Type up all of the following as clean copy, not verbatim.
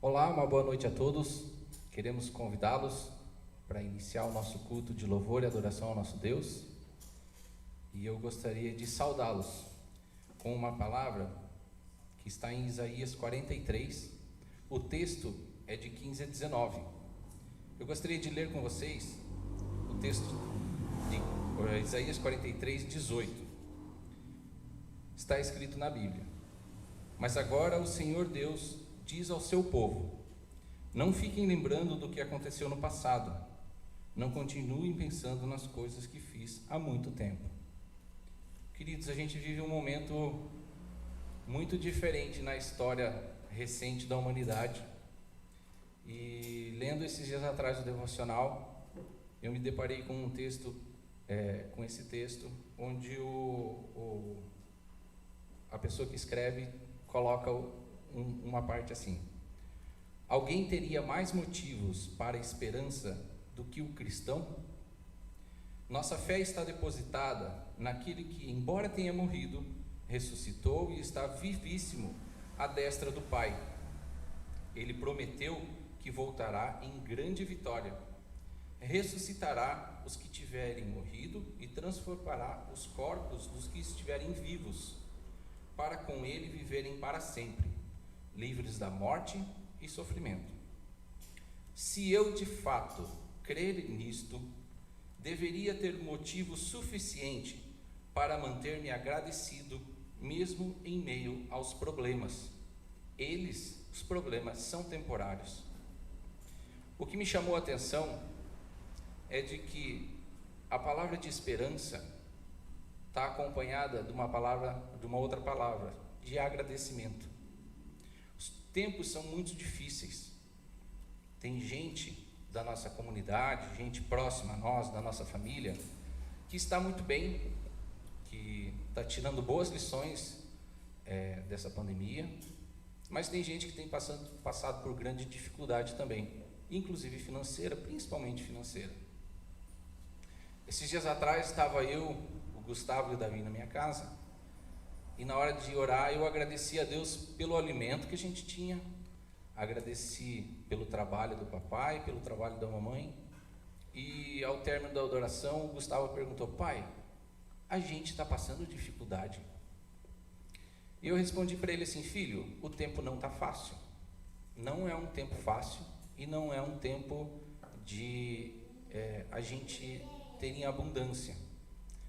Olá, uma boa noite a todos. Queremos convidá-los para iniciar o nosso culto de louvor e adoração ao nosso Deus. E eu gostaria de saudá-los com uma palavra que está em Isaías 43. O texto é de 15 a 19. Eu gostaria de ler com vocês o texto de Isaías 43, 18. Está escrito na Bíblia: Mas agora o Senhor Deus diz ao seu povo: não fiquem lembrando do que aconteceu no passado, não continuem pensando nas coisas que fiz há muito tempo. Queridos, a gente vive um momento muito diferente na história recente da humanidade. E lendo esses dias atrás o devocional, eu me deparei com um texto, com esse texto, onde a pessoa que escreve coloca uma parte assim: alguém teria mais motivos para a esperança do que o cristão? Nossa fé está depositada naquele que, embora tenha morrido, ressuscitou e está vivíssimo à destra do Pai. Ele prometeu que voltará em grande vitória, ressuscitará os que tiverem morrido e transformará os corpos dos que estiverem vivos, para com ele viverem para sempre, livres da morte e sofrimento. Se eu de fato crer nisto, deveria ter motivo suficiente para manter-me agradecido, mesmo em meio aos problemas. Os problemas, são temporários. O que me chamou a atenção é de que a palavra de esperança está acompanhada de uma outra palavra, de agradecimento. Os tempos são muito difíceis. Tem gente da nossa comunidade, gente próxima a nós, da nossa família, que está muito bem, que está tirando boas lições dessa pandemia, mas tem gente que tem passado por grande dificuldade também, inclusive financeira, principalmente financeira. Esses dias atrás estava eu, o Gustavo e o Davi na minha casa, e na hora de orar eu agradeci a Deus pelo alimento que a gente tinha, agradeci pelo trabalho do papai, pelo trabalho da mamãe, e ao término da adoração o Gustavo perguntou: pai, a gente está passando dificuldade. E eu respondi para ele assim: filho, o tempo não está fácil, não é um tempo fácil e não é um tempo de a gente ter em abundância,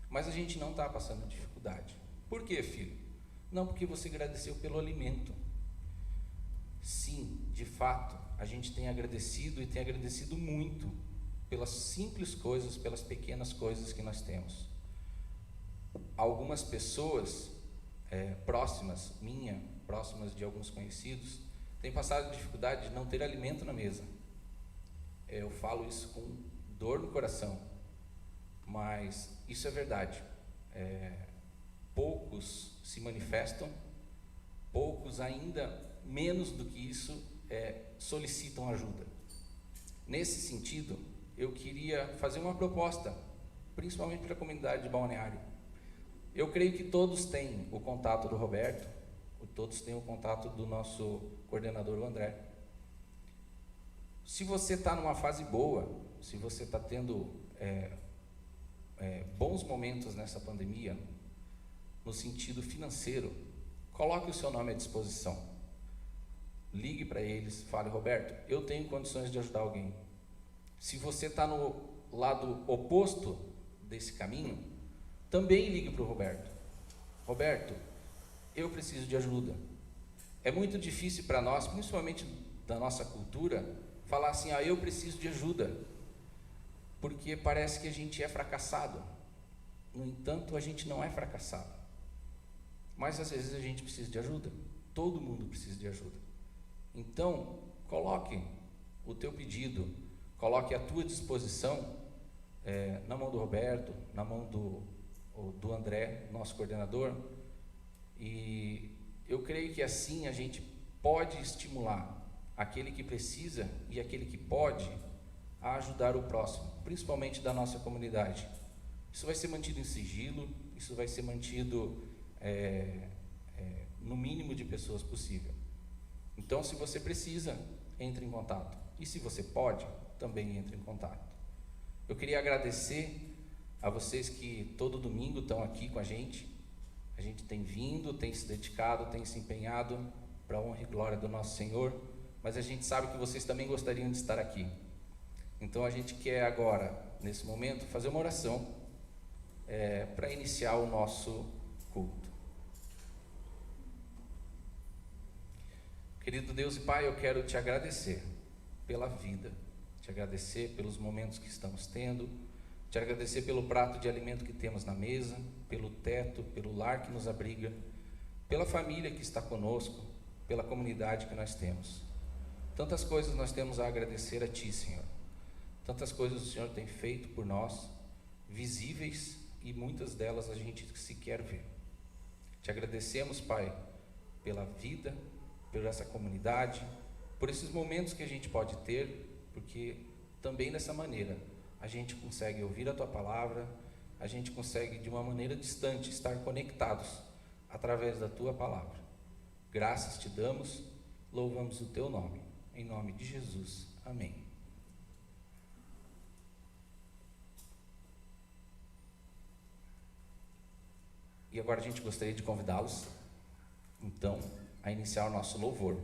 mas a gente não está passando dificuldade. Por quê, filho? Não, porque você agradeceu pelo alimento. Sim, de fato, a gente tem agradecido e tem agradecido muito pelas simples coisas, pelas pequenas coisas que nós temos. Algumas pessoas próximas de alguns conhecidos, têm passado dificuldade de não ter alimento na mesa. Eu falo isso com dor no coração, mas isso é verdade. Poucos se manifestam, poucos ainda menos do que isso solicitam ajuda. Nesse sentido, eu queria fazer uma proposta, principalmente para a comunidade de Balneário. Eu creio que todos têm o contato do Roberto, todos têm o contato do nosso coordenador, o André. Se você está numa fase boa, se você está tendo bons momentos nessa pandemia, no sentido financeiro, coloque o seu nome à disposição. Ligue para eles, fale: Roberto, eu tenho condições de ajudar alguém. Se você está no lado oposto desse caminho, também ligue para o Roberto. Roberto, eu preciso de ajuda. É muito difícil para nós, principalmente da nossa cultura, falar assim: eu preciso de ajuda, porque parece que a gente é fracassado. No entanto, a gente não é fracassado, mas às vezes a gente precisa de ajuda. Todo mundo precisa de ajuda. Então, coloque o teu pedido, coloque a tua disposição na mão do Roberto, na mão do André, nosso coordenador, e eu creio que assim a gente pode estimular aquele que precisa e aquele que pode a ajudar o próximo, principalmente da nossa comunidade. Isso vai ser mantido em sigilo, isso vai ser mantido no mínimo de pessoas possível. Então, se você precisa, entre em contato. E se você pode, também entre em contato. Eu queria agradecer a vocês que todo domingo estão aqui com a gente. A gente tem vindo, tem se dedicado, tem se empenhado para a honra e glória do nosso Senhor, mas a gente sabe que vocês também gostariam de estar aqui. Então a gente quer agora, nesse momento, fazer uma oração para iniciar o nosso culto. Querido Deus e Pai, eu quero te agradecer pela vida, te agradecer pelos momentos que estamos tendo, te agradecer pelo prato de alimento que temos na mesa, pelo teto, pelo lar que nos abriga, pela família que está conosco, pela comunidade que nós temos. Tantas coisas nós temos a agradecer a Ti, Senhor. Tantas coisas o Senhor tem feito por nós, visíveis, e muitas delas a gente sequer vê. Te agradecemos, Pai, pela vida, por essa comunidade, por esses momentos que a gente pode ter, porque também dessa maneira a gente consegue ouvir a Tua palavra, a gente consegue de uma maneira distante estar conectados através da Tua palavra. Graças te damos, louvamos o Teu nome, em nome de Jesus, amém. E agora a gente gostaria de convidá-los, então, a iniciar o nosso louvor.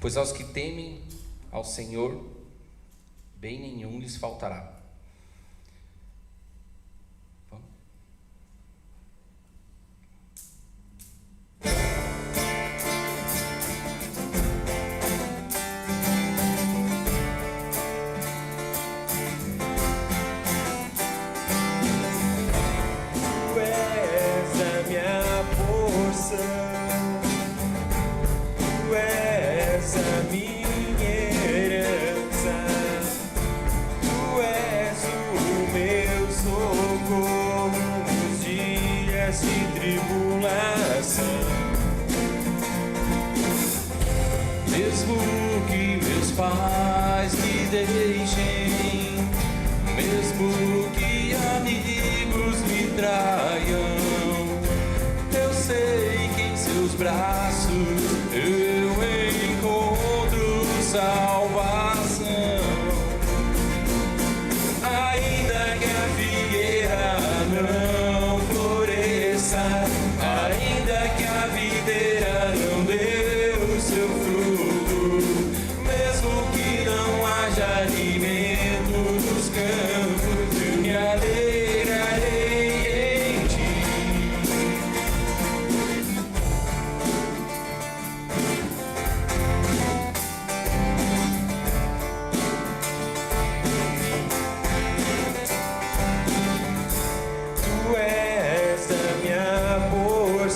Pois aos que temem ao Senhor, bem nenhum lhes faltará. Vamos. Tu és a minha porção. A minha herança, Tu és o meu socorro nos dias de tribulação. Mesmo que meus pais me deixem, mesmo que amigos me traiam, eu sei que em seus braços eu encontro salvação.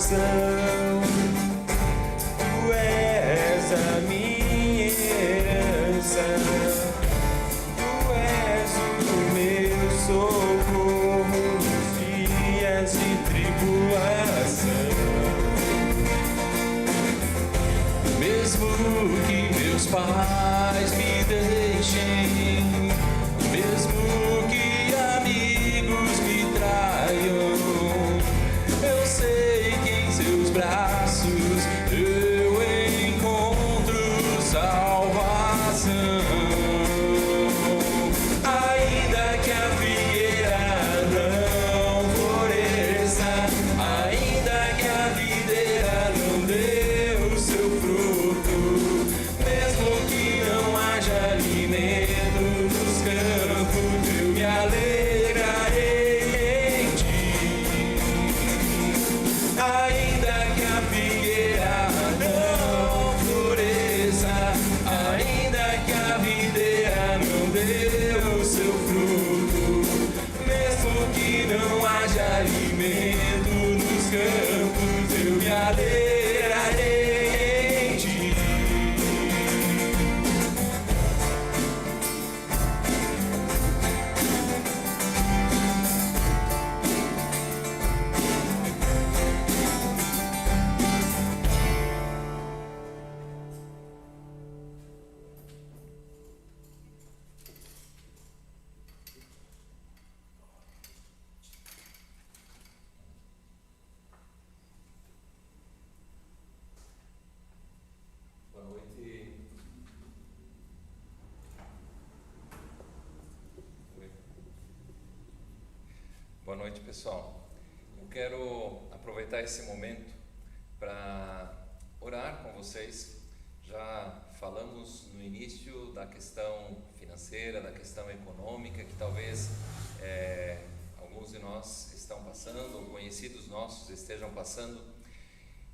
Tu és a minha herança, Tu és o meu socorro nos dias de tribulação. Mesmo que meus pais me deixem, mesmo que amigos me traiam, eu sei que em seus braços eu encontro salvação. Ainda que a figueira não floresça, ainda que a videira não dê o seu fruto, mesmo que não haja alimento nos campos, eu me alegrarei em ti. Ainda que a figueira não floresça, ainda que a videira não dê o seu fruto, mesmo que não haja alimento nos campos, eu me alegrarei em ti. Boa noite. Boa noite, pessoal. Eu quero aproveitar esse momento para orar com vocês. Já falamos no início da questão financeira, da questão econômica, que talvez alguns de nós estão passando, ou conhecidos nossos estejam passando.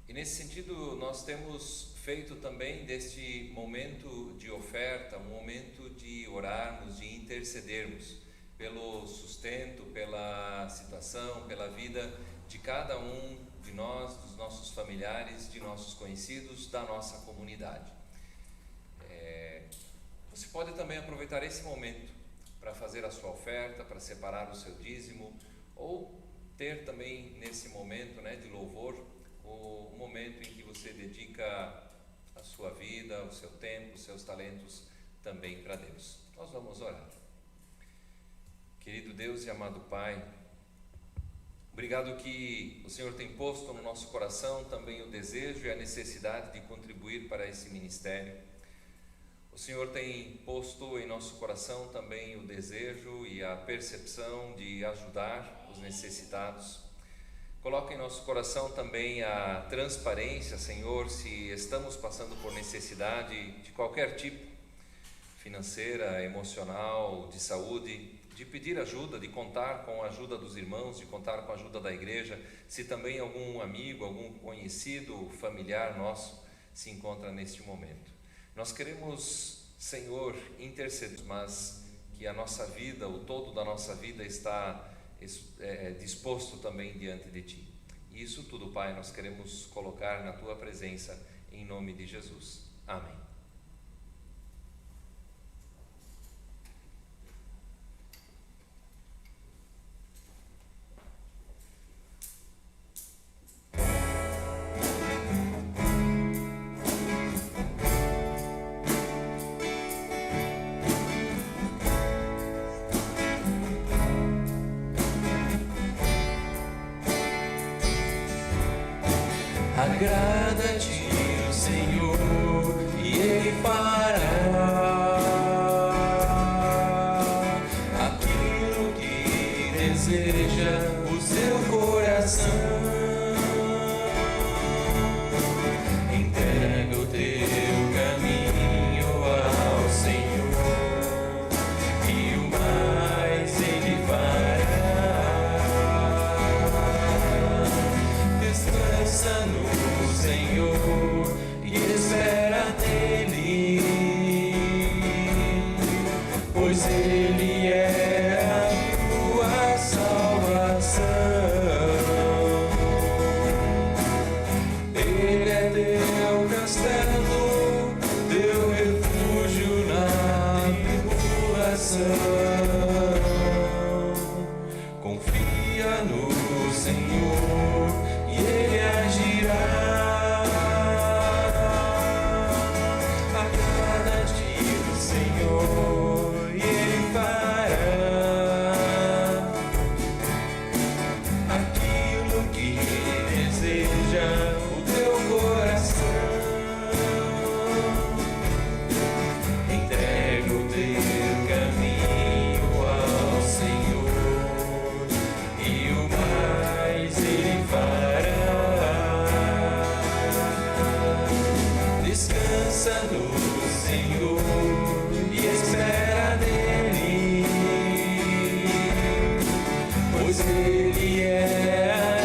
E nesse sentido, nós temos feito também deste momento de oferta, um momento de orarmos, de intercedermos pelo sustento, pela situação, pela vida de cada um de nós, dos nossos familiares, de nossos conhecidos, da nossa comunidade. Você pode também aproveitar esse momento para fazer a sua oferta, para separar o seu dízimo, ou ter também nesse momento, de louvor, o momento em que você dedica a sua vida, o seu tempo, os seus talentos também para Deus. Nós vamos orar. Querido Deus e amado Pai, obrigado que o Senhor tem posto no nosso coração também o desejo e a necessidade de contribuir para esse ministério. O Senhor tem posto em nosso coração também o desejo e a percepção de ajudar os necessitados. Coloca em nosso coração também a transparência, Senhor, se estamos passando por necessidade de qualquer tipo, financeira, emocional, de saúde, de pedir ajuda, de contar com a ajuda dos irmãos, de contar com a ajuda da igreja, se também algum amigo, algum conhecido, familiar nosso se encontra neste momento. Nós queremos, Senhor, interceder, mas que a nossa vida, o todo da nossa vida está disposto também diante de Ti. E isso tudo, Pai, nós queremos colocar na Tua presença, em nome de Jesus. Amém. Agrada-te o Senhor e Ele fará aquilo que deseja o seu coração. Entrega o teu caminho ao Senhor e o mais Ele fará. Descansa no Senhor e espera nele, pois Ele é a tua salvação. Confia no Senhor e Ele agirá. Agrada-te do Senhor e Ele fará aquilo que deseja o teu coração. Entrega o teu caminho ao Senhor e o mais Ele fará. Descansa no Senhor e espera nele, pois Ele é a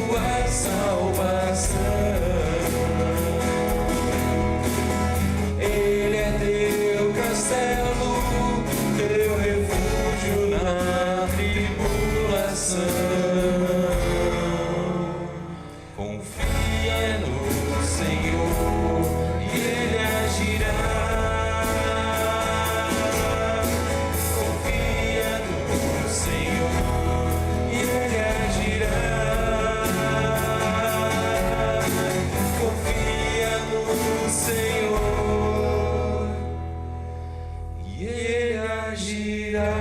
tua salvação. Ele é teu castelo, teu refúgio na tribulação. Confia no Senhor e Ele agirá. Confia no Senhor e Ele agirá. Confia no Senhor e Ele agirá.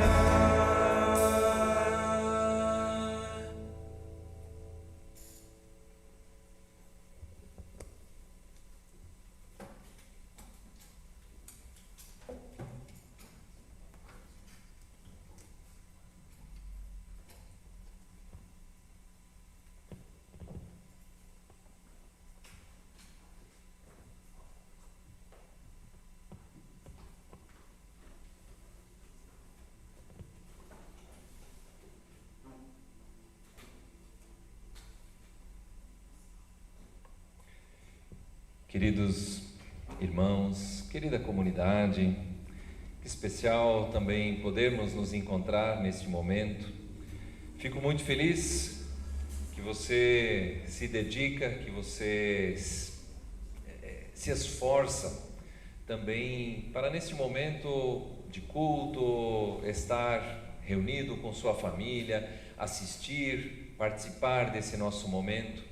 Queridos irmãos, querida comunidade, que especial também podermos nos encontrar neste momento. Fico muito feliz que você se dedica, que você se esforça também para neste momento de culto estar reunido com sua família, assistir, participar desse nosso momento.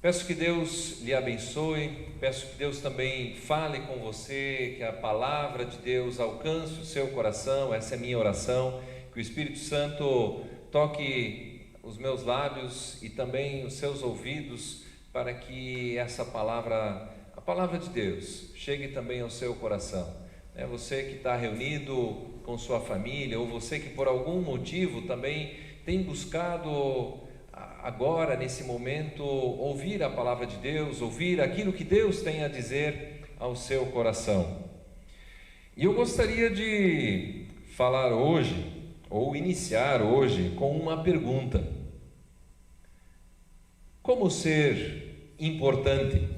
Peço que Deus lhe abençoe, peço que Deus também fale com você, que a palavra de Deus alcance o seu coração. Essa é a minha oração, que o Espírito Santo toque os meus lábios e também os seus ouvidos, para que essa palavra, a palavra de Deus, chegue também ao seu coração. Você que está reunido com sua família, ou você que por algum motivo também tem buscado agora, nesse momento, ouvir a palavra de Deus, ouvir aquilo que Deus tem a dizer ao seu coração. E eu gostaria de falar hoje, ou iniciar hoje, com uma pergunta: como ser importante?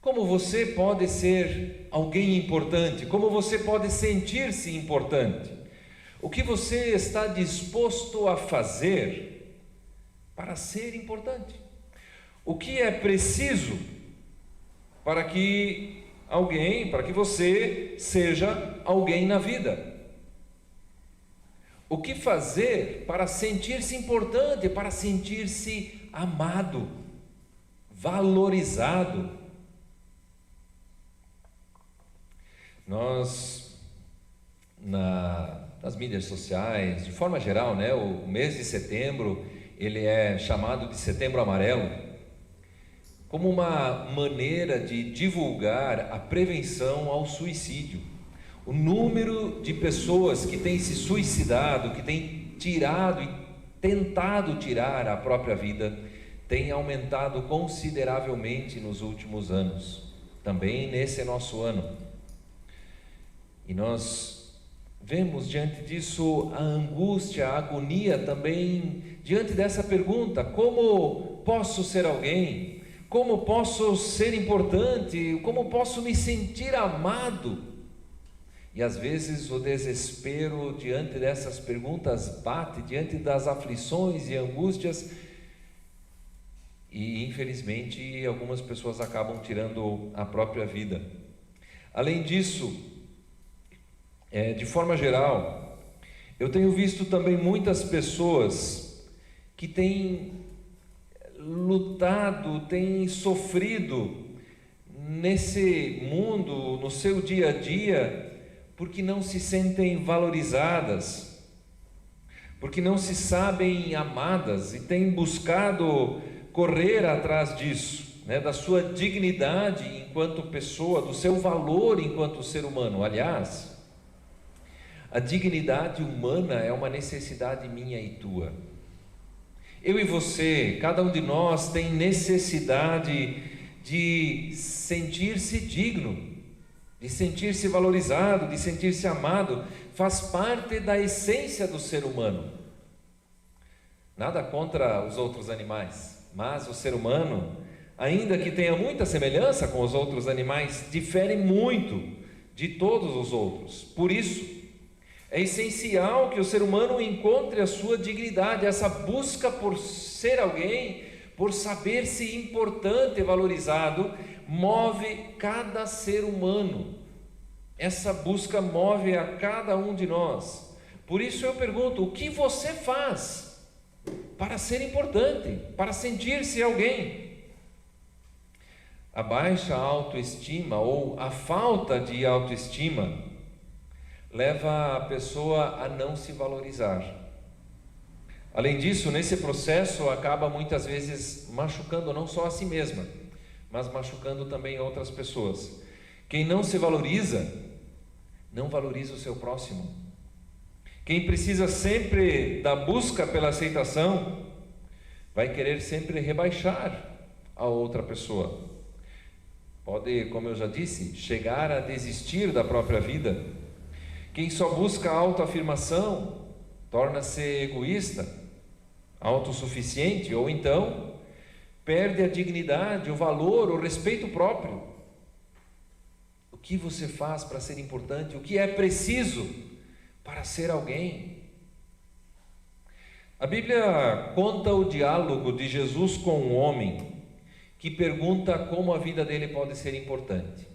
Como você pode ser alguém importante? Como você pode sentir-se importante? O que você está disposto a fazer para ser importante? O que é preciso para que você seja alguém na vida? O que fazer para sentir-se importante, para sentir-se amado, valorizado? Nós, nas mídias sociais, de forma geral, o mês de setembro, ele é chamado de Setembro Amarelo, como uma maneira de divulgar a prevenção ao suicídio. O número de pessoas que têm se suicidado, que têm tirado e tentado tirar a própria vida, tem aumentado consideravelmente nos últimos anos, também nesse nosso ano. E nós vemos diante disso a angústia, a agonia também, diante dessa pergunta: como posso ser alguém? Como posso ser importante? Como posso me sentir amado? E às vezes o desespero diante dessas perguntas bate, diante das aflições e angústias, e infelizmente algumas pessoas acabam tirando a própria vida. Além disso, de forma geral, Eu tenho visto também muitas pessoas que têm lutado, têm sofrido nesse mundo, no seu dia a dia, porque não se sentem valorizadas, porque não se sabem amadas e têm buscado correr atrás disso, né, da sua dignidade enquanto pessoa, do seu valor enquanto ser humano. Aliás, a dignidade humana é uma necessidade minha e tua. Eu e você, cada um de nós tem necessidade de sentir-se digno, de sentir-se valorizado, de sentir-se amado. Faz parte da essência do ser humano. Nada contra os outros animais, mas o ser humano, ainda que tenha muita semelhança com os outros animais, difere muito de todos os outros. Por isso, é essencial que o ser humano encontre a sua dignidade. Essa busca por ser alguém, por saber-se importante e valorizado, move cada ser humano. Essa busca move a cada um de nós. Por isso eu pergunto: o que você faz para ser importante, para sentir-se alguém? A baixa autoestima ou a falta de autoestima leva a pessoa a não se valorizar. Além disso, nesse processo acaba muitas vezes machucando não só a si mesma, mas machucando também outras pessoas. Quem não se valoriza, não valoriza o seu próximo. Quem precisa sempre da busca pela aceitação, vai querer sempre rebaixar a outra pessoa. Pode, como eu já disse, chegar a desistir da própria vida. Quem só busca autoafirmação torna-se egoísta, autossuficiente, ou então perde a dignidade, o valor, o respeito próprio. O que você faz para ser importante? O que é preciso para ser alguém? A Bíblia conta o diálogo de Jesus com um homem que pergunta como a vida dele pode ser importante.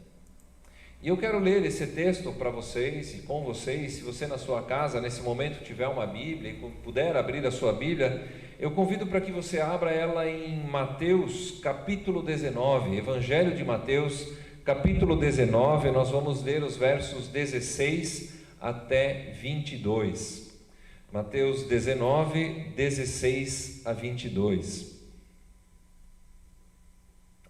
E eu quero ler esse texto para vocês e com vocês. Se você na sua casa, nesse momento, tiver uma Bíblia e puder abrir a sua Bíblia, eu convido para que você abra ela em Mateus capítulo 19, Evangelho de Mateus capítulo 19, nós vamos ler os versos 16 até 22. Mateus 19, 16 a 22.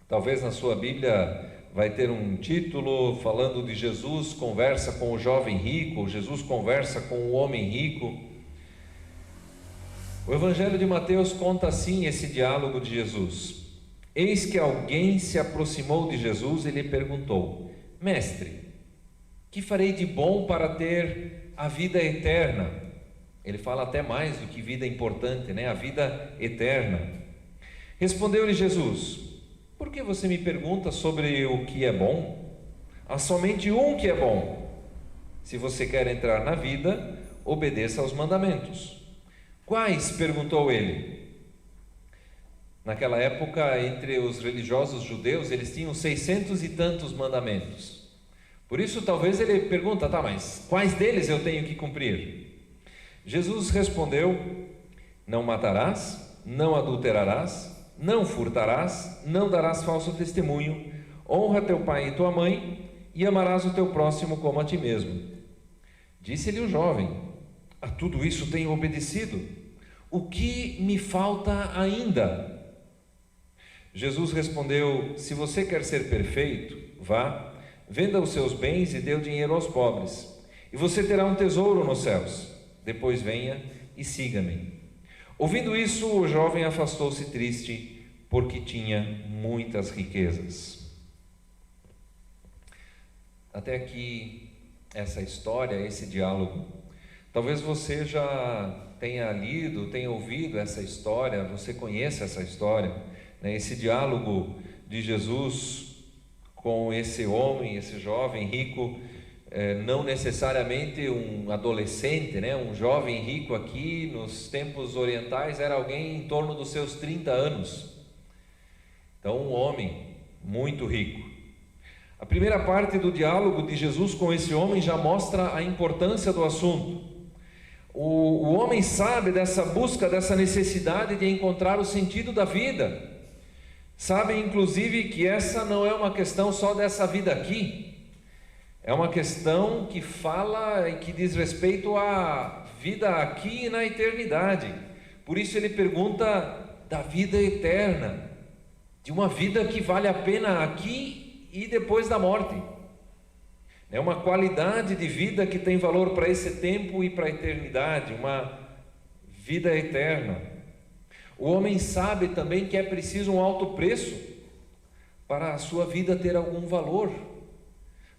Talvez na sua Bíblia vai ter um título falando de Jesus conversa com o jovem rico, Jesus conversa com o homem rico. O Evangelho de Mateus conta assim esse diálogo de Jesus. Eis que alguém se aproximou de Jesus e lhe perguntou: Mestre, que farei de bom para ter a vida eterna? Ele fala até mais do que vida importante, né? A vida eterna. Respondeu-lhe Jesus: por que você me pergunta sobre o que é bom? Há somente um que é bom. Se você quer entrar na vida, obedeça aos mandamentos. Quais? Perguntou ele. Naquela época, entre os religiosos judeus, eles tinham 600 e tantos mandamentos. Por isso, talvez ele pergunta: tá, mas quais deles eu tenho que cumprir? Jesus respondeu: não matarás, não adulterarás, não furtarás, não darás falso testemunho, honra teu pai e tua mãe, e amarás o teu próximo como a ti mesmo. Disse-lhe o jovem: a tudo isso tenho obedecido. O que me falta ainda? Jesus respondeu: se você quer ser perfeito, vá, venda os seus bens e dê o dinheiro aos pobres, e você terá um tesouro nos céus. Depois venha e siga-me. Ouvindo isso, o jovem afastou-se triste, porque tinha muitas riquezas. Até aqui essa história, esse diálogo. Talvez você já tenha lido, tenha ouvido essa história, você conheça essa história, né? Esse diálogo de Jesus com esse homem, esse jovem rico, não necessariamente um adolescente, né? Um jovem rico aqui nos tempos orientais era alguém em torno dos seus 30 anos. Então, um homem muito rico. A primeira parte do diálogo de Jesus com esse homem já mostra a importância do assunto. O homem sabe dessa busca, dessa necessidade de encontrar o sentido da vida. Sabe, inclusive, que essa não é uma questão só dessa vida aqui. É uma questão que fala e que diz respeito à vida aqui e na eternidade. Por isso ele pergunta da vida eterna, de uma vida que vale a pena aqui e depois da morte. É uma qualidade de vida que tem valor para esse tempo e para a eternidade, uma vida eterna. O homem sabe também que é preciso um alto preço para a sua vida ter algum valor,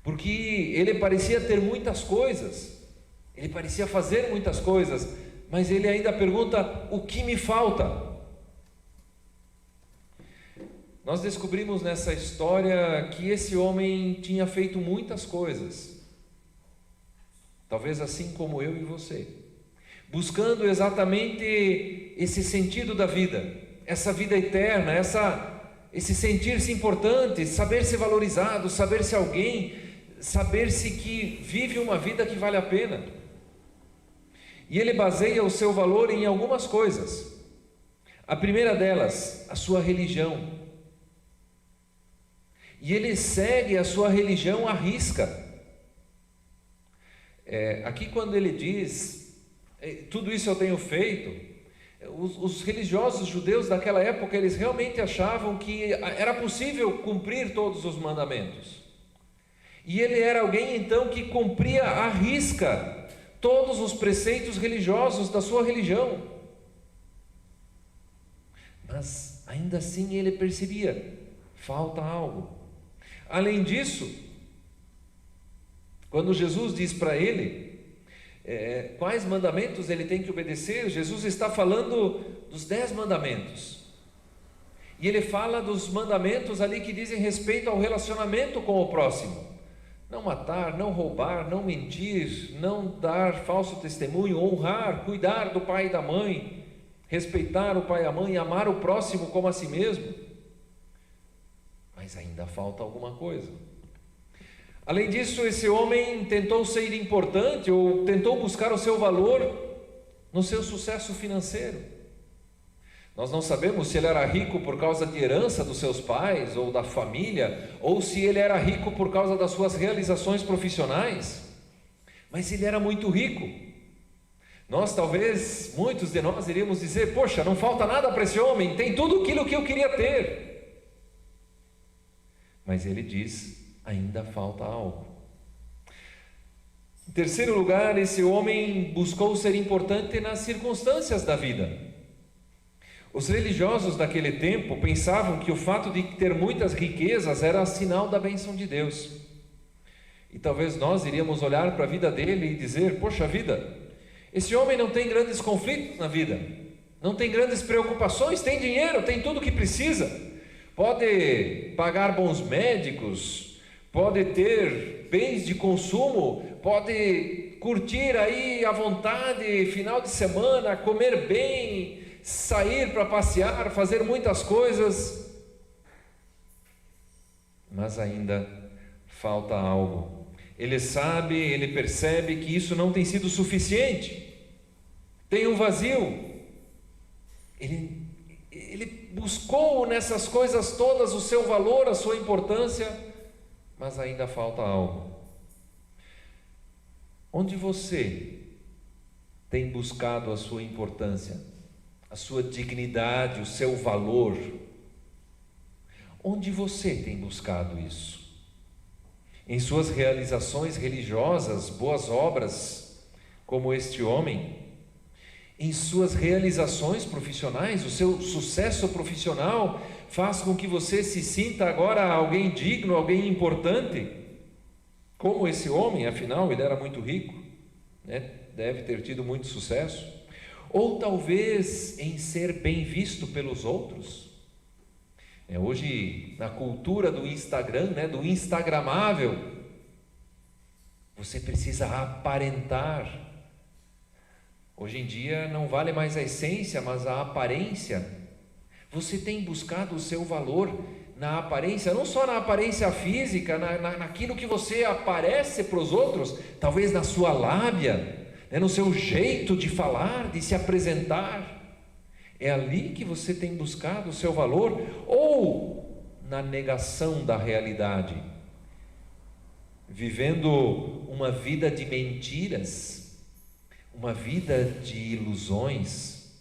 porque ele parecia ter muitas coisas, ele parecia fazer muitas coisas, mas ele ainda pergunta: o que me falta? Nós descobrimos nessa história que esse homem tinha feito muitas coisas, talvez assim como eu e você, buscando exatamente esse sentido da vida, essa vida eterna, esse sentir-se importante, saber-se valorizado, saber-se alguém, saber-se que vive uma vida que vale a pena. E ele baseia o seu valor em algumas coisas. A primeira delas, a sua religião. E ele segue a sua religião à risca. Aqui quando ele diz, tudo isso eu tenho feito, os religiosos judeus daquela época, eles realmente achavam que era possível cumprir todos os mandamentos. E ele era alguém então que cumpria à risca todos os preceitos religiosos da sua religião. Mas ainda assim ele percebia, falta algo. Além disso, quando Jesus diz para ele quais mandamentos ele tem que obedecer, Jesus está falando dos 10 mandamentos. E ele fala dos mandamentos ali que dizem respeito ao relacionamento com o próximo. Não matar, não roubar, não mentir, não dar falso testemunho, honrar, cuidar do pai e da mãe, respeitar o pai e a mãe, amar o próximo como a si mesmo. Mas ainda falta alguma coisa. Além disso, esse homem tentou ser importante, ou tentou buscar o seu valor no seu sucesso financeiro. Nós não sabemos se ele era rico por causa de herança dos seus pais, ou da família, ou se ele era rico por causa das suas realizações profissionais. Mas ele era muito rico. Muitos de nós iríamos dizer: poxa, não falta nada para esse homem, tem tudo aquilo que eu queria ter. Mas ele diz: ainda falta algo. Em terceiro lugar, esse homem buscou ser importante nas circunstâncias da vida. Os religiosos daquele tempo pensavam que o fato de ter muitas riquezas era sinal da bênção de Deus. E talvez nós iríamos olhar para a vida dele e dizer: poxa vida, esse homem não tem grandes conflitos na vida, não tem grandes preocupações, tem dinheiro, tem tudo o que precisa. Pode pagar bons médicos, pode ter bens de consumo, pode curtir aí à vontade, final de semana, comer bem, sair para passear, fazer muitas coisas. Mas ainda falta algo. Ele sabe, ele percebe que isso não tem sido suficiente. Tem um vazio. Ele buscou nessas coisas todas o seu valor, a sua importância, mas ainda falta algo. Onde você tem buscado a sua importância, a sua dignidade, o seu valor? Onde você tem buscado isso? Em suas realizações religiosas, boas obras, como este homem? Em suas realizações profissionais, o seu sucesso profissional faz com que você se sinta agora alguém digno, alguém importante, como esse homem, afinal ele era muito rico, né? Deve ter tido muito sucesso. Ou talvez em ser bem visto pelos outros. Hoje, na cultura do Instagram, do instagramável, você precisa aparentar. Hoje em dia não vale mais a essência, mas a aparência. Você tem buscado o seu valor na aparência, não só na aparência física, naquilo que você aparece para os outros, talvez na sua lábia, no seu jeito de falar, de se apresentar. É ali que você tem buscado o seu valor, ou na negação da realidade, vivendo uma vida de mentiras, uma vida de ilusões?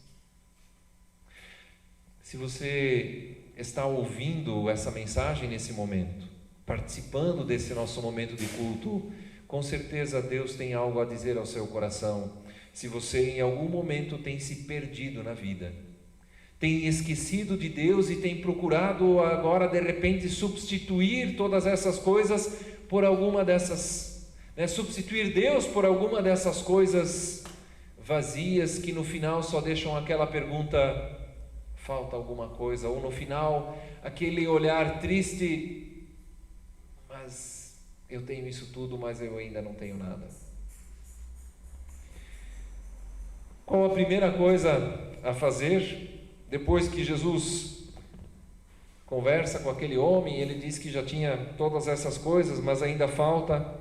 Se você está ouvindo essa mensagem nesse momento, participando desse nosso momento de culto, com certeza Deus tem algo a dizer ao seu coração. Se você em algum momento tem se perdido na vida, tem esquecido de Deus e tem procurado agora de repente substituir todas essas coisas por alguma dessas, substituir Deus por alguma dessas coisas vazias que no final só deixam aquela pergunta: falta alguma coisa? Ou no final aquele olhar triste: mas eu tenho isso tudo, mas eu ainda não tenho nada. Qual a primeira coisa a fazer? Depois que Jesus conversa com aquele homem, ele diz que já tinha todas essas coisas, mas ainda falta.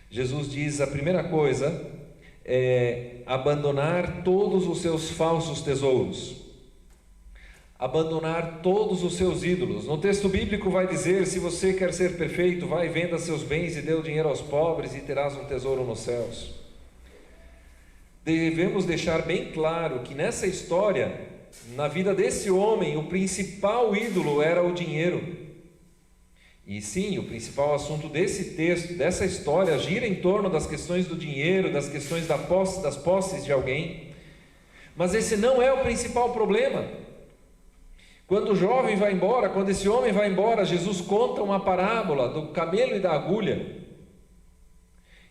Jesus diz: a primeira coisa é abandonar todos os seus falsos tesouros, abandonar todos os seus ídolos. No texto bíblico vai dizer: se você quer ser perfeito, vai e venda seus bens e dê o dinheiro aos pobres e terás um tesouro nos céus. Devemos deixar bem claro que nessa história, na vida desse homem, o principal ídolo era o dinheiro. E sim, o principal assunto desse texto, dessa história, gira em torno das questões do dinheiro, das questões das posses de alguém. Mas esse não é o principal problema. Quando o jovem vai embora, quando esse homem vai embora, Jesus conta uma parábola do camelo e da agulha.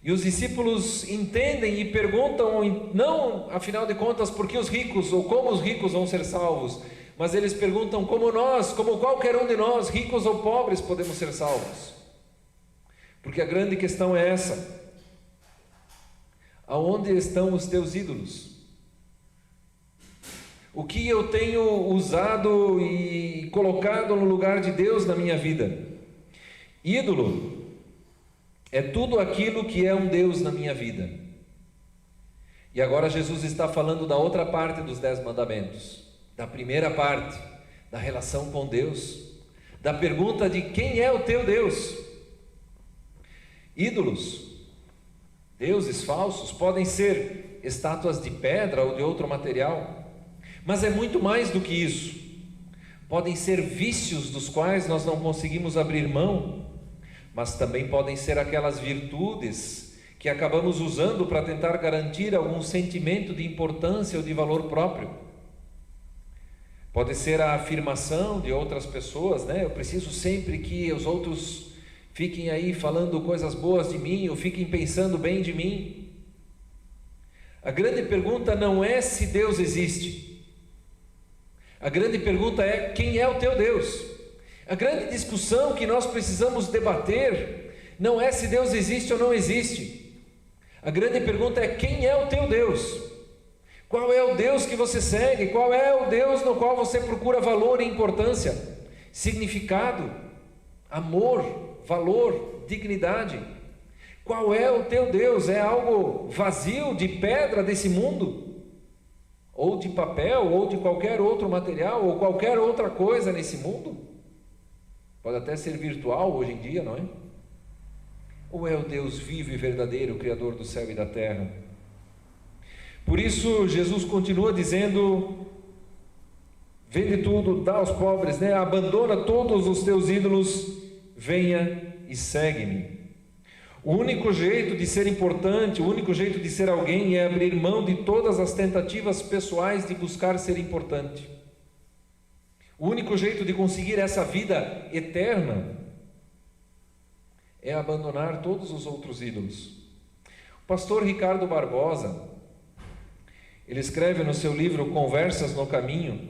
E os discípulos entendem e perguntam, não afinal de contas, por que os ricos, ou como os ricos vão ser salvos, mas eles perguntam como nós, como qualquer um de nós, ricos ou pobres, podemos ser salvos. Porque a grande questão é essa: aonde estão os teus ídolos? O que eu tenho usado e colocado no lugar de Deus na minha vida? Ídolo é tudo aquilo que é um Deus na minha vida. E agora Jesus está falando da outra parte dos 10 mandamentos, da primeira parte, da relação com Deus, da pergunta de quem é o teu Deus. Ídolos, deuses falsos, podem ser estátuas de pedra ou de outro material, mas é muito mais do que isso. Podem ser vícios dos quais nós não conseguimos abrir mão, mas também podem ser aquelas virtudes que acabamos usando para tentar garantir algum sentimento de importância ou de valor próprio. Pode ser a afirmação de outras pessoas, Eu preciso sempre que os outros fiquem aí falando coisas boas de mim, ou fiquem pensando bem de mim. A grande pergunta não é se Deus existe. A grande pergunta é: quem é o teu Deus? A grande discussão que nós precisamos debater não é se Deus existe ou não existe. A grande pergunta é: quem é o teu Deus? Qual é o Deus que você segue? Qual é o Deus no qual você procura valor e importância, significado, amor, valor, dignidade? Qual é o teu Deus? É algo vazio, de pedra desse mundo? Ou de papel, ou de qualquer outro material, ou qualquer outra coisa nesse mundo? Pode até ser virtual hoje em dia, não é? Ou é o Deus vivo e verdadeiro, Criador do céu e da terra? Por isso Jesus continua dizendo: vende tudo, dá aos pobres, abandona todos os teus ídolos, venha e segue-me. O único jeito de ser importante, o único jeito de ser alguém é abrir mão de todas as tentativas pessoais de buscar ser importante. O único jeito de conseguir essa vida eterna é abandonar todos os outros ídolos. O pastor Ricardo Barbosa, ele escreve no seu livro Conversas no Caminho,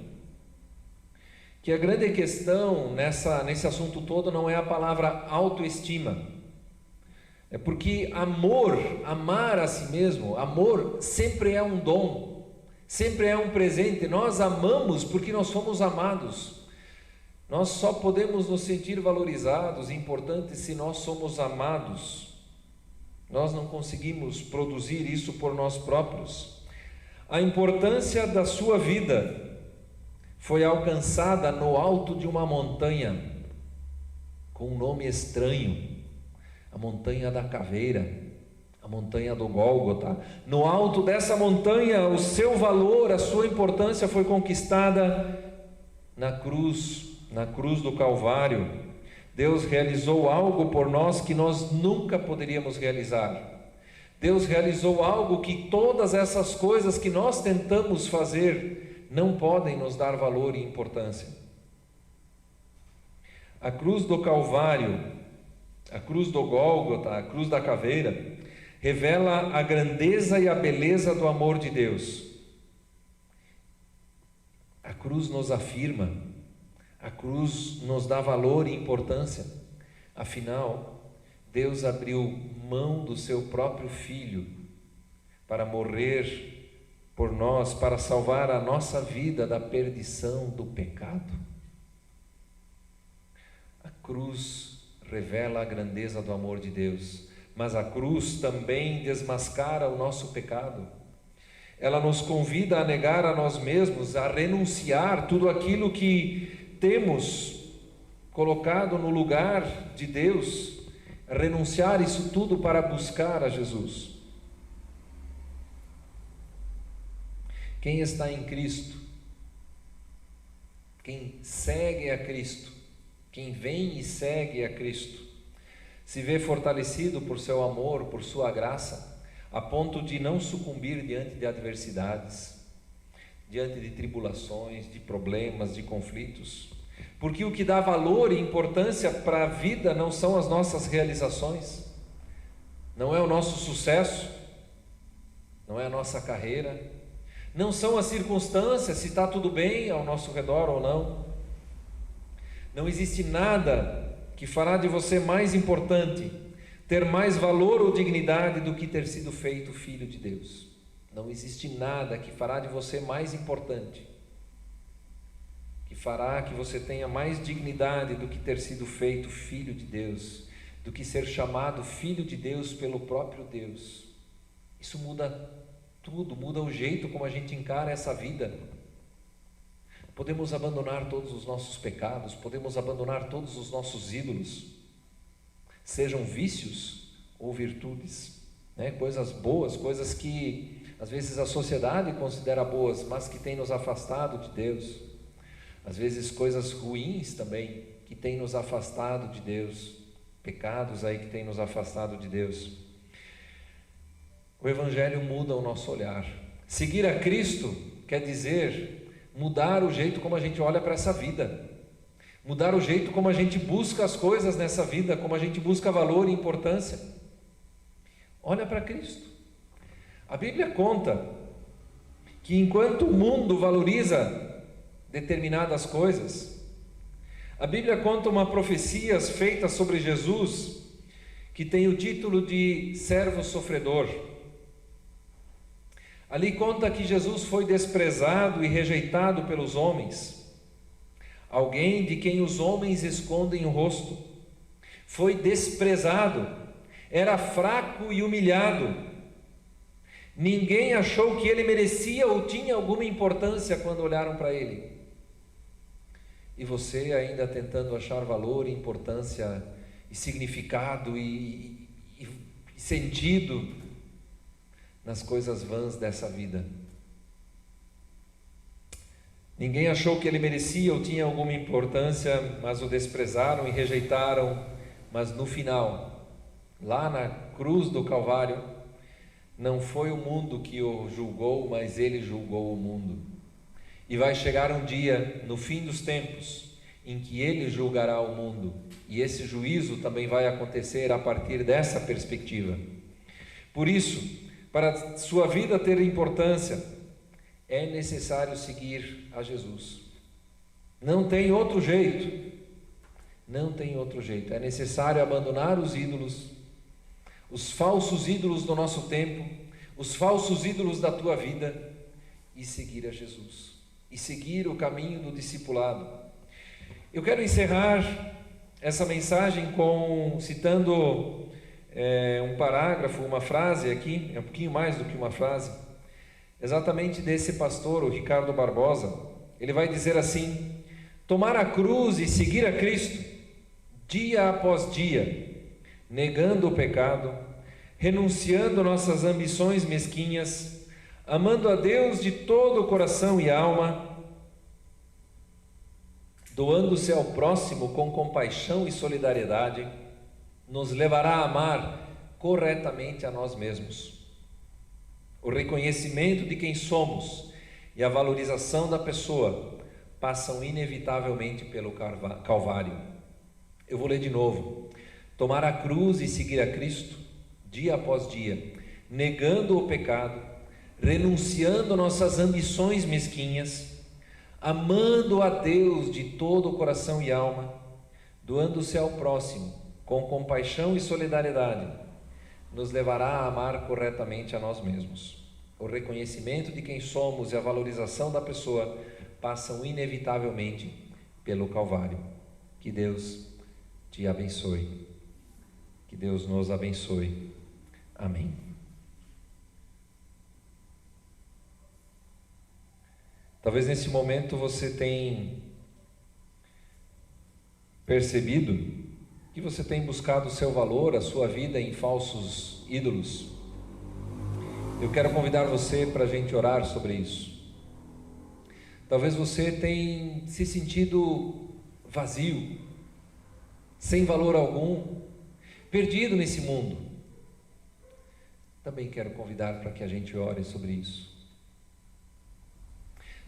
que a grande questão nesse assunto todo não é a palavra autoestima. É porque amor, amar a si mesmo, amor sempre é um dom, sempre é um presente. Nós amamos porque nós fomos amados. Nós só podemos nos sentir valorizados e importantes se nós somos amados. Nós não conseguimos produzir isso por nós próprios. A importância da sua vida foi alcançada no alto de uma montanha, com um nome estranho, a montanha da caveira, a montanha do Gólgota. No alto dessa montanha, o seu valor, a sua importância foi conquistada na cruz do Calvário. Deus realizou algo por nós que nós nunca poderíamos realizar. Deus realizou algo que todas essas coisas que nós tentamos fazer não podem nos dar valor e importância. A cruz do Calvário, a cruz do Gólgota, a cruz da caveira, revela a grandeza e a beleza do amor de Deus. A cruz nos afirma, a cruz nos dá valor e importância. Afinal, Deus abriu mão do seu próprio Filho para morrer por nós, para salvar a nossa vida da perdição do pecado. A cruz revela a grandeza do amor de Deus, mas a cruz também desmascara o nosso pecado. Ela nos convida a negar a nós mesmos, a renunciar tudo aquilo que temos colocado no lugar de Deus, a renunciar isso tudo para buscar a Jesus. Quem está em Cristo, quem segue a Cristo, quem vem e segue a Cristo, se vê fortalecido por seu amor, por sua graça, a ponto de não sucumbir diante de adversidades, diante de tribulações, de problemas, de conflitos, porque o que dá valor e importância para a vida não são as nossas realizações, não é o nosso sucesso, não é a nossa carreira, não são as circunstâncias, se está tudo bem ao nosso redor ou não. Não existe nada que fará de você mais importante, ter mais valor ou dignidade do que ter sido feito filho de Deus. Não existe nada que fará de você mais importante, que fará que você tenha mais dignidade do que ter sido feito filho de Deus, do que ser chamado filho de Deus pelo próprio Deus. Isso muda tudo, muda o jeito como a gente encara essa vida. Podemos abandonar todos os nossos pecados, podemos abandonar todos os nossos ídolos, sejam vícios ou virtudes, né? Coisas boas, coisas que às vezes a sociedade considera boas, mas que tem nos afastado de Deus. Às vezes coisas ruins também, que tem nos afastado de Deus, pecados aí que tem nos afastado de Deus. O Evangelho muda o nosso olhar. Seguir a Cristo quer dizer mudar o jeito como a gente olha para essa vida, mudar o jeito como a gente busca as coisas nessa vida, como a gente busca valor e importância. Olha para Cristo. A Bíblia conta que enquanto o mundo valoriza determinadas coisas, a Bíblia conta uma profecia feita sobre Jesus que tem o título de servo sofredor. Ali conta que Jesus foi desprezado e rejeitado pelos homens, alguém de quem os homens escondem o rosto. Foi desprezado, era fraco e humilhado. Ninguém achou que ele merecia ou tinha alguma importância quando olharam para ele. E você ainda tentando achar valor, importância e significado e sentido nas coisas vãs dessa vida. Ninguém achou que ele merecia ou tinha alguma importância, mas o desprezaram e rejeitaram. Mas no final, lá na cruz do Calvário, não foi o mundo que o julgou, mas ele julgou o mundo. E vai chegar um dia, no fim dos tempos, em que ele julgará o mundo, e esse juízo também vai acontecer a partir dessa perspectiva. Por isso, para sua vida ter importância, é necessário seguir a Jesus. Não tem outro jeito. Não tem outro jeito. É necessário abandonar os ídolos, os falsos ídolos do nosso tempo, os falsos ídolos da tua vida, e seguir a Jesus. E seguir o caminho do discipulado. Eu quero encerrar essa mensagem citando um parágrafo, uma frase aqui, é um pouquinho mais do que uma frase, exatamente desse pastor, o Ricardo Barbosa. Ele vai dizer assim: tomar a cruz e seguir a Cristo, dia após dia, negando o pecado, renunciando nossas ambições mesquinhas, amando a Deus de todo o coração e alma, doando-se ao próximo com compaixão e solidariedade, nos levará a amar corretamente a nós mesmos. O reconhecimento de quem somos e a valorização da pessoa passam inevitavelmente pelo Calvário. Eu vou ler de novo. Tomar a cruz e seguir a Cristo, dia após dia, negando o pecado, renunciando nossas ambições mesquinhas, amando a Deus de todo o coração e alma, doando-se ao próximo com compaixão e solidariedade, nos levará a amar corretamente a nós mesmos. O reconhecimento de quem somos e a valorização da pessoa passam inevitavelmente pelo Calvário. Que Deus te abençoe. Que Deus nos abençoe. Amém. Talvez nesse momento você tenha percebido que você tem buscado o seu valor, a sua vida em falsos ídolos. Eu quero convidar você para a gente orar sobre isso. Talvez você tenha se sentido vazio, sem valor algum, perdido nesse mundo. Também quero convidar para que a gente ore sobre isso.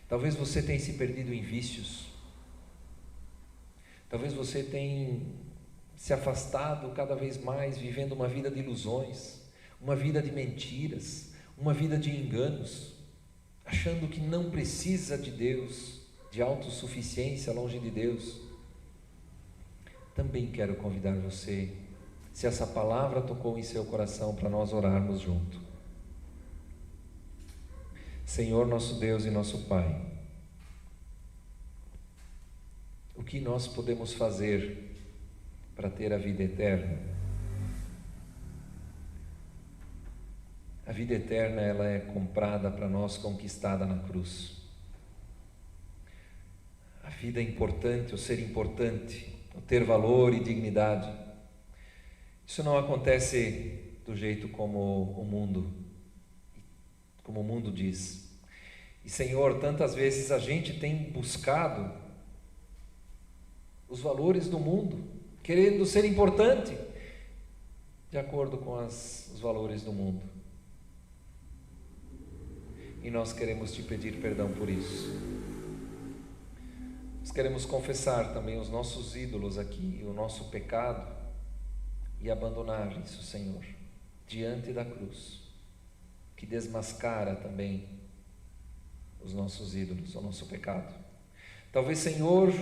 Talvez você tenha se perdido em vícios. Talvez você tenha se afastado cada vez mais, vivendo uma vida de ilusões, uma vida de mentiras, uma vida de enganos, achando que não precisa de Deus, de autossuficiência longe de Deus. Também quero convidar você, se essa palavra tocou em seu coração, para nós orarmos junto. Senhor, nosso Deus e nosso Pai, o que nós podemos fazer para ter a vida eterna? A vida eterna, ela é comprada para nós, conquistada na cruz. A vida é importante, o ser importante, o ter valor e dignidade, isso não acontece do jeito como o mundo diz. E Senhor, tantas vezes a gente tem buscado os valores do mundo, querendo ser importante de acordo com os valores do mundo. E nós queremos te pedir perdão por isso. Nós queremos confessar também os nossos ídolos aqui, o nosso pecado, e abandonar isso, Senhor, diante da cruz, que desmascara também os nossos ídolos, o nosso pecado. Talvez, Senhor,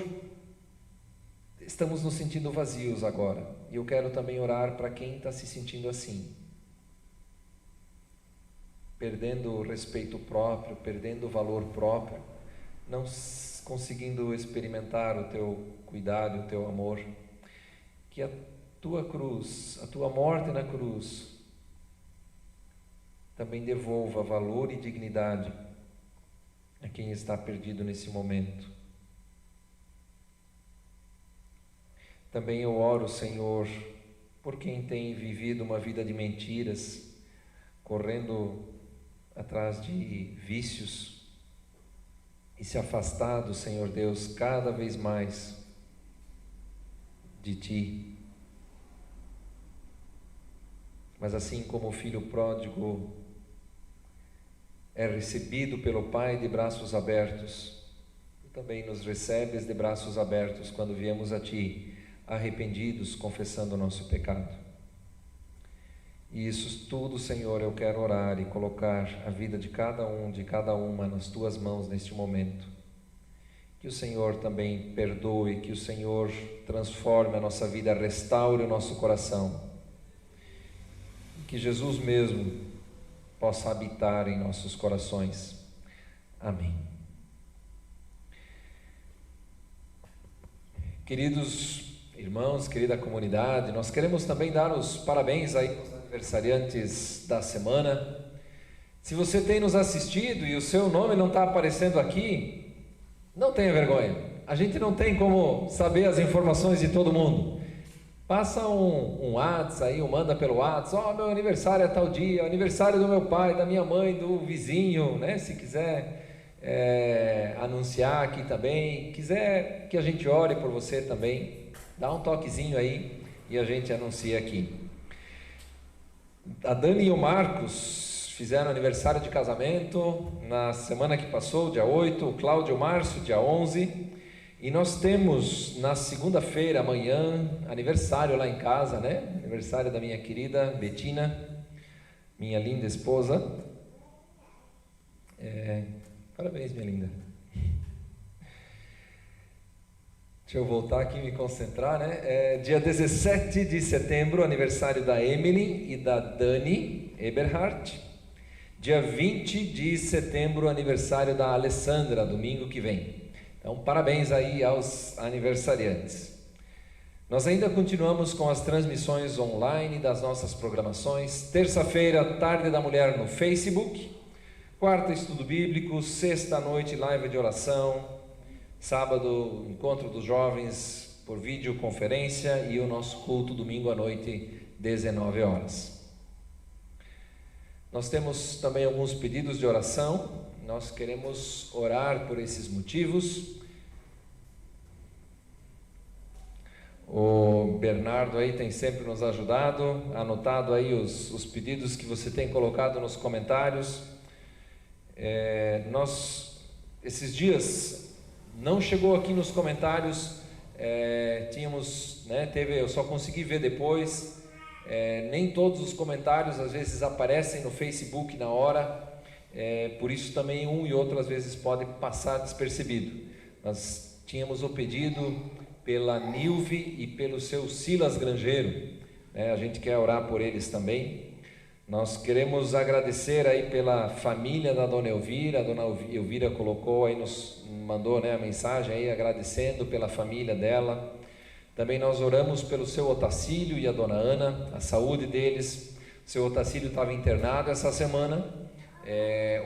estamos nos sentindo vazios agora, e eu quero também orar para quem está se sentindo assim, perdendo o respeito próprio, perdendo o valor próprio, não conseguindo experimentar o teu cuidado, o teu amor. Que a tua cruz, a tua morte na cruz, também devolva valor e dignidade a quem está perdido nesse momento. Também eu oro, Senhor, por quem tem vivido uma vida de mentiras, correndo atrás de vícios e se afastado, Senhor Deus, cada vez mais de Ti. Mas assim como o filho pródigo é recebido pelo Pai de braços abertos, Tu também nos recebes de braços abertos quando viemos a Ti, arrependidos, confessando o nosso pecado. E isso tudo, Senhor, eu quero orar e colocar a vida de cada um, de cada uma nas Tuas mãos neste momento. Que o Senhor também perdoe, que o Senhor transforme a nossa vida, restaure o nosso coração. Que Jesus mesmo possa habitar em nossos corações. Amém. Queridos irmãos, querida comunidade, nós queremos também dar os parabéns aí aos aniversariantes da semana. Se você tem nos assistido e o seu nome não está aparecendo aqui, não tenha vergonha. A gente não tem como saber as informações de todo mundo. Passa um WhatsApp aí, manda pelo WhatsApp, meu aniversário é tal dia, aniversário do meu pai, da minha mãe, do vizinho, né? Se quiser anunciar aqui também, quiser que a gente ore por você também, dá um toquezinho aí e a gente anuncia aqui. A Dani e o Marcos fizeram aniversário de casamento na semana que passou, dia 8, o Cláudio e o Márcio, dia 11, e nós temos na segunda-feira, amanhã, aniversário lá em casa, né? Aniversário da minha querida Betina, minha linda esposa. Parabéns, minha linda. Deixa eu voltar aqui e me concentrar, né? Dia 17 de setembro, aniversário da Emily e da Dani Eberhardt. Dia 20 de setembro, aniversário da Alessandra, domingo que vem. Então, parabéns aí aos aniversariantes. Nós ainda continuamos com as transmissões online das nossas programações. Terça-feira, Tarde da Mulher no Facebook. Quarta, estudo bíblico. Sexta noite, live de oração. Sábado, encontro dos jovens por videoconferência. E o nosso culto, domingo à noite, 19 horas. Nós temos também alguns pedidos de oração. Nós queremos orar por esses motivos. O Bernardo aí tem sempre nos ajudado, anotado aí os pedidos que você tem colocado nos comentários. Esses dias não chegou aqui nos comentários, eu só consegui ver depois. Nem todos os comentários às vezes aparecem no Facebook na hora. Por isso também um e outro às vezes pode passar despercebido. Nós tínhamos o pedido pela Nilve e pelo seu Silas Grangeiro, a gente quer orar por eles também. Nós queremos agradecer aí pela família da Dona Elvira. A Dona Elvira colocou aí, mandou a mensagem aí agradecendo pela família dela. Também nós oramos pelo seu Otacílio e a Dona Ana, a saúde deles. O seu Otacílio estava internado essa semana.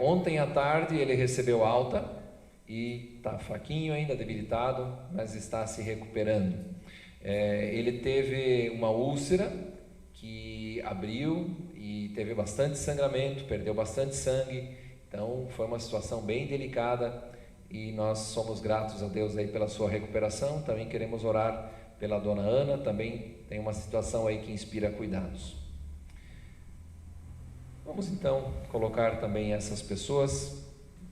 Ontem à tarde ele recebeu alta e está fraquinho ainda, debilitado, mas está se recuperando. Ele teve uma úlcera que abriu e teve bastante sangramento, perdeu bastante sangue, então foi uma situação bem delicada e nós somos gratos a Deus aí pela sua recuperação. Também queremos orar pela Dona Ana, também tem uma situação aí que inspira cuidados. Vamos então colocar também essas pessoas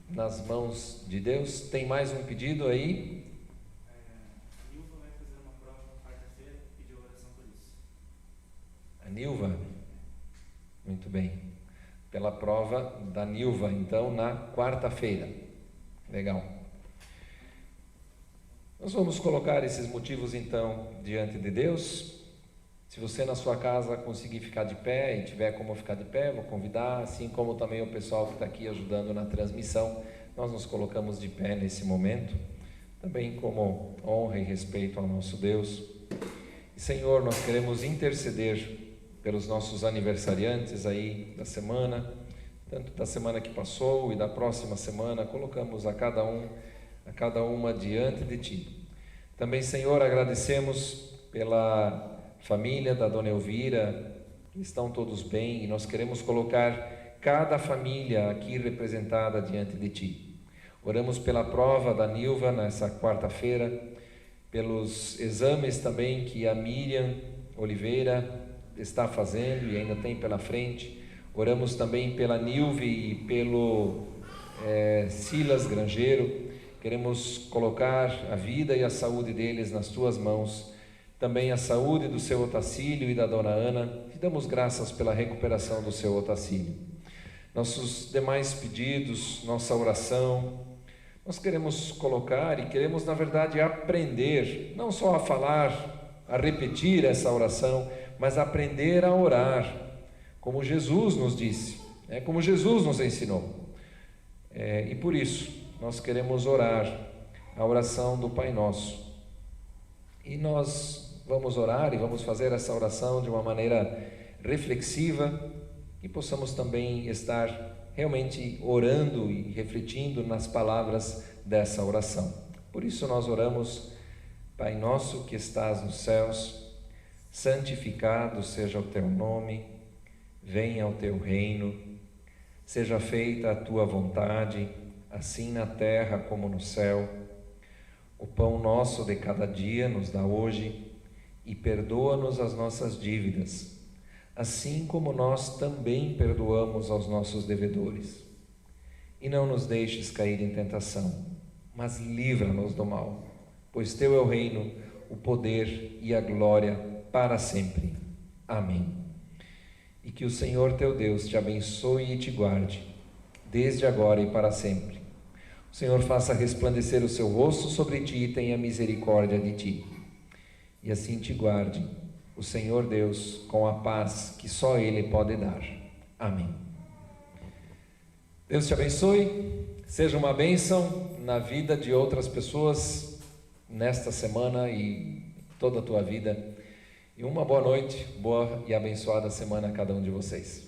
nas mãos de Deus. Tem mais um pedido aí? A Nilva vai fazer uma prova na quarta-feira e pediu oração por isso. A Nilva? Muito bem. Pela prova da Nilva, então, na quarta-feira. Legal. Nós vamos colocar esses motivos, então, diante de Deus. Se você na sua casa conseguir ficar de pé e tiver como ficar de pé, vou convidar, assim como também o pessoal que está aqui ajudando na transmissão, nós nos colocamos de pé nesse momento, também como honra e respeito ao nosso Deus. E, Senhor, nós queremos interceder pelos nossos aniversariantes aí da semana, tanto da semana que passou e da próxima semana. Colocamos a cada uma diante de Ti. Também, Senhor, agradecemos pela família da Dona Elvira, que estão todos bem, e nós queremos colocar cada família aqui representada diante de Ti. Oramos pela prova da Nilva nessa quarta-feira, pelos exames também que a Miriam Oliveira está fazendo e ainda tem pela frente. Oramos também pela Nilve e pelo Silas Grangeiro. Queremos colocar a vida e a saúde deles nas Tuas mãos. Também a saúde do seu Otacílio e da Dona Ana. Te damos graças pela recuperação do seu Otacílio. Nossos demais pedidos, nossa oração, nós queremos colocar e queremos, na verdade, aprender, não só a falar, a repetir essa oração, mas aprender a orar, como Jesus nos disse, como Jesus nos ensinou. E por isso, nós queremos orar a oração do Pai Nosso. E nós vamos orar e vamos fazer essa oração de uma maneira reflexiva e possamos também estar realmente orando e refletindo nas palavras dessa oração. Por isso nós oramos: Pai nosso que estás nos céus, santificado seja o teu nome, venha o teu reino, seja feita a tua vontade, assim na terra como no céu. O pão nosso de cada dia nos dá hoje e perdoa-nos as nossas dívidas, assim como nós também perdoamos aos nossos devedores. E não nos deixes cair em tentação, mas livra-nos do mal, pois teu é o reino, o poder e a glória para sempre. Amém. E que o Senhor teu Deus te abençoe e te guarde, desde agora e para sempre. O Senhor faça resplandecer o seu rosto sobre ti e tenha misericórdia de ti. E assim te guarde o Senhor Deus com a paz que só Ele pode dar. Amém. Deus te abençoe, seja uma bênção na vida de outras pessoas nesta semana e toda a tua vida. E uma boa noite, boa e abençoada semana a cada um de vocês.